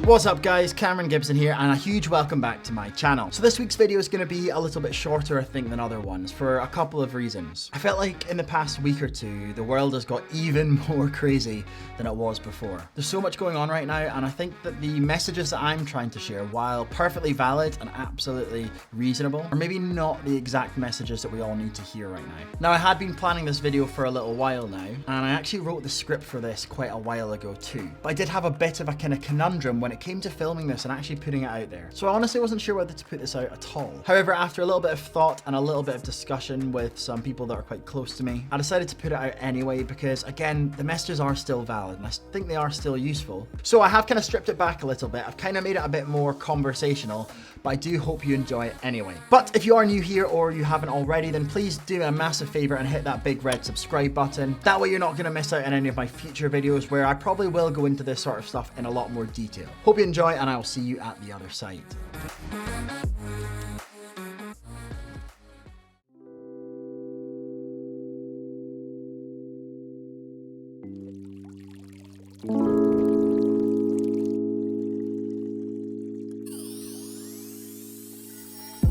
What's up guys, Cameron Gibson here and a huge welcome back to my channel. So this week's video is going to be a little bit shorter I think than other ones for a couple of reasons. I felt like in the past week or two the world has got even more crazy than it was before. There's so much going on right now and I think that the messages that I'm trying to share, while perfectly valid and absolutely reasonable, are maybe not the exact messages that we all need to hear right now. Now I had been planning this video for a little while now and I actually wrote the script for this quite a while ago too. But I did have a bit of a kind of conundrum when it came to filming this and actually putting it out there. So I honestly wasn't sure whether to put this out at all. However, after a little bit of thought and a little bit of discussion with some people that are quite close to me, I decided to put it out anyway because again, the messages are still valid and I think they are still useful. So I have kind of stripped it back a little bit. I've kind of made it a bit more conversational, but I do hope you enjoy it anyway. But if you are new here or you haven't already, then please do me a massive favor and hit that big red subscribe button. That way you're not going to miss out on any of my future videos where I probably will go into this sort of stuff in a lot more detail. Hope you enjoy and I will see you at the other side.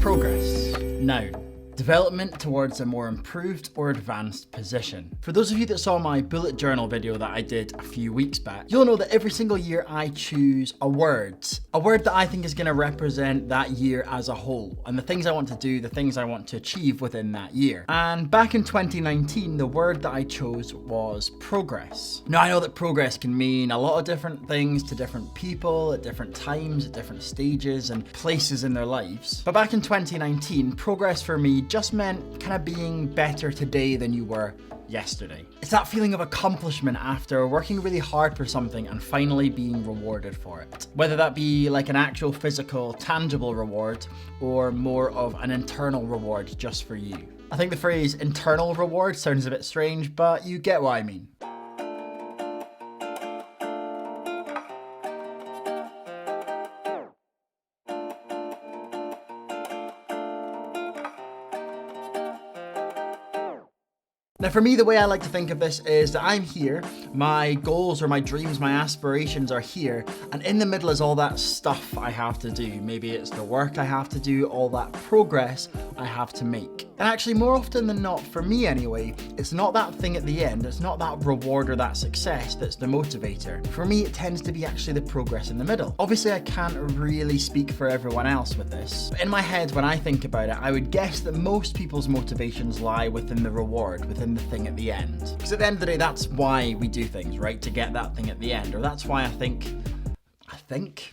Progress. Now, development towards a more improved or advanced position. For those of you that saw my bullet journal video that I did a few weeks back, you'll know that every single year I choose a word that I think is going to represent that year as a whole, and the things I want to do, the things I want to achieve within that year. And back in 2019, the word that I chose was progress. Now I know that progress can mean a lot of different things to different people at different times, at different stages and places in their lives. But back in 2019, progress for me just meant kind of being better today than you were yesterday. It's that feeling of accomplishment after working really hard for something and finally being rewarded for it. Whether that be like an actual physical, tangible reward or more of an internal reward just for you. I think the phrase internal reward sounds a bit strange, but you get what I mean. Now for me, the way I like to think of this is that I'm here, my goals or my dreams, my aspirations are here, and in the middle is all that stuff I have to do. Maybe it's the work I have to do, all that progress I have to make. And actually more often than not, for me anyway, it's not that thing at the end, it's not that reward or that success that's the motivator. For me, it tends to be actually the progress in the middle. Obviously I can't really speak for everyone else with this, but in my head when I think about it, I would guess that most people's motivations lie within the reward, within the thing at the end. Because at the end of the day, that's why we do things, right? To get that thing at the end, or that's why I think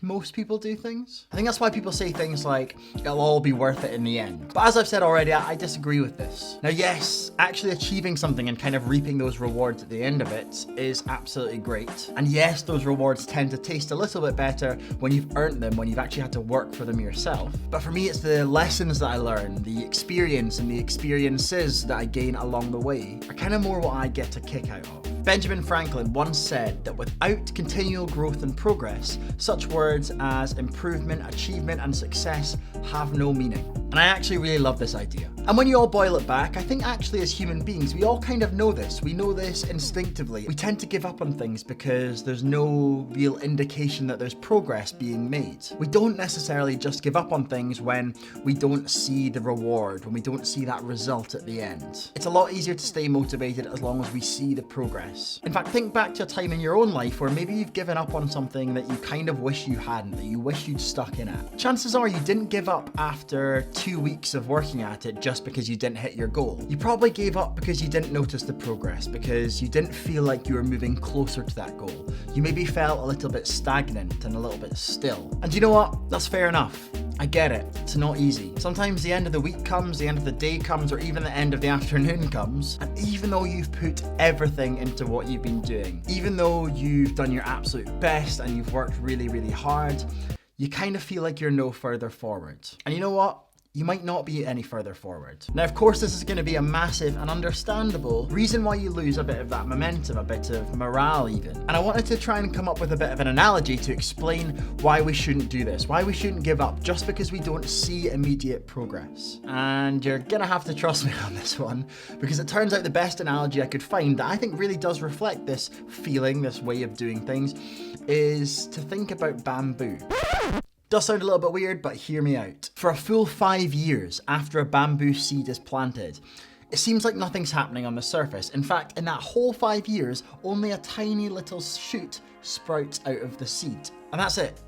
most people do things. I think that's why people say things like, it'll all be worth it in the end. But as I've said already, I disagree with this. Now, yes, actually achieving something and kind of reaping those rewards at the end of it is absolutely great. And yes, those rewards tend to taste a little bit better when you've earned them, when you've actually had to work for them yourself. But for me, it's the lessons that I learn, the experience and the experiences that I gain along the way are kind of more what I get a kick out of. Benjamin Franklin once said that without continual growth and progress, such words as improvement, achievement, and success have no meaning. And I actually really love this idea. And when you all boil it back, I think actually as human beings, we all kind of know this. We know this instinctively. We tend to give up on things because there's no real indication that there's progress being made. We don't necessarily just give up on things when we don't see the reward, when we don't see that result at the end. It's a lot easier to stay motivated as long as we see the progress. In fact, think back to a time in your own life where maybe you've given up on something that you kind of wish you hadn't, that you wish you'd stuck in at. Chances are you didn't give up after 2 weeks of working at it just because you didn't hit your goal. You probably gave up because you didn't notice the progress, because you didn't feel like you were moving closer to that goal. You maybe felt a little bit stagnant and a little bit still. And you know what? That's fair enough. I get it, it's not easy. Sometimes the end of the week comes, the end of the day comes, or even the end of the afternoon comes, and even though you've put everything into what you've been doing, even though you've done your absolute best and you've worked really, really hard, you kind of feel like you're no further forward. And you know what? you might not be any further forward. Now, of course, this is going to be a massive and understandable reason why you lose a bit of that momentum, a bit of morale even. And I wanted to try and come up with a bit of an analogy to explain why we shouldn't do this, why we shouldn't give up just because we don't see immediate progress. And you're gonna have to trust me on this one, because it turns out the best analogy I could find that I think really does reflect this feeling, this way of doing things, is to think about bamboo. Does sound a little bit weird, but hear me out. For a full 5 years after a bamboo seed is planted, it seems like nothing's happening on the surface. In fact, in that whole 5 years, only a tiny little shoot sprouts out of the seed. And that's it.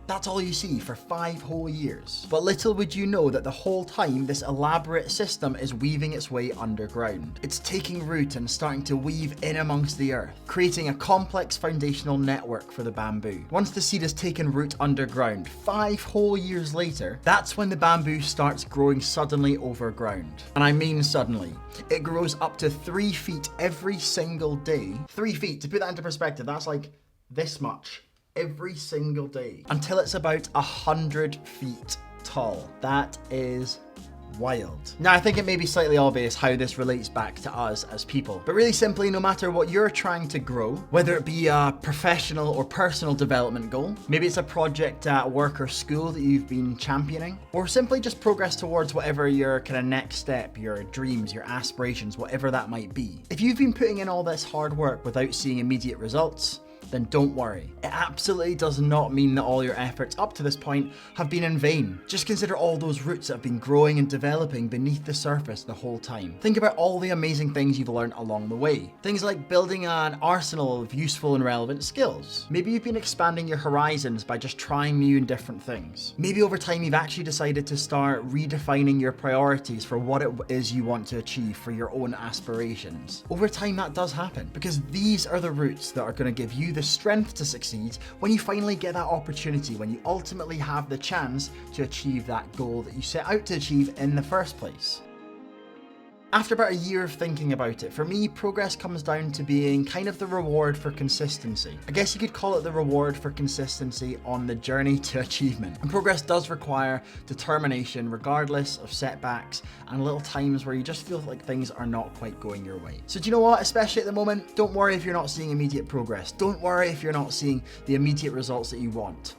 That's all you see for 5 whole years. But little would you know that the whole time this elaborate system is weaving its way underground. It's taking root and starting to weave in amongst the earth, creating a complex foundational network for the bamboo. Once the seed has taken root underground, 5 whole years later, that's when the bamboo starts growing suddenly over ground. And I mean suddenly. It grows up to 3 feet every single day. 3 feet, to put that into perspective, that's like this much. Every single day until it's about 100 feet tall. That is wild. Now, I think it may be slightly obvious how this relates back to us as people, but really simply, no matter what you're trying to grow, whether it be a professional or personal development goal, maybe it's a project at work or school that you've been championing, or simply just progress towards whatever your kind of next step, your dreams, your aspirations, whatever that might be. If you've been putting in all this hard work without seeing immediate results, then don't worry. It absolutely does not mean that all your efforts up to this point have been in vain. Just consider all those roots that have been growing and developing beneath the surface the whole time. Think about all the amazing things you've learned along the way. Things like building an arsenal of useful and relevant skills. Maybe you've been expanding your horizons by just trying new and different things. Maybe over time you've actually decided to start redefining your priorities for what it is you want to achieve for your own aspirations. Over time that does happen, because these are the roots that are going to give you the strength to succeed when you finally get that opportunity, when you ultimately have the chance to achieve that goal that you set out to achieve in the first place. After about a year of thinking about it, for me, progress comes down to being kind of the reward for consistency. I guess you could call it the reward for consistency on the journey to achievement. And progress does require determination, regardless of setbacks and little times where you just feel like things are not quite going your way. So do you know what? Especially at the moment, don't worry if you're not seeing immediate progress. Don't worry if you're not seeing the immediate results that you want.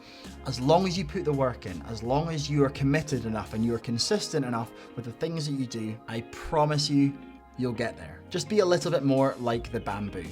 As long as you put the work in, as long as you are committed enough and you are consistent enough with the things that you do, I promise you, you'll get there. Just be a little bit more like the bamboo.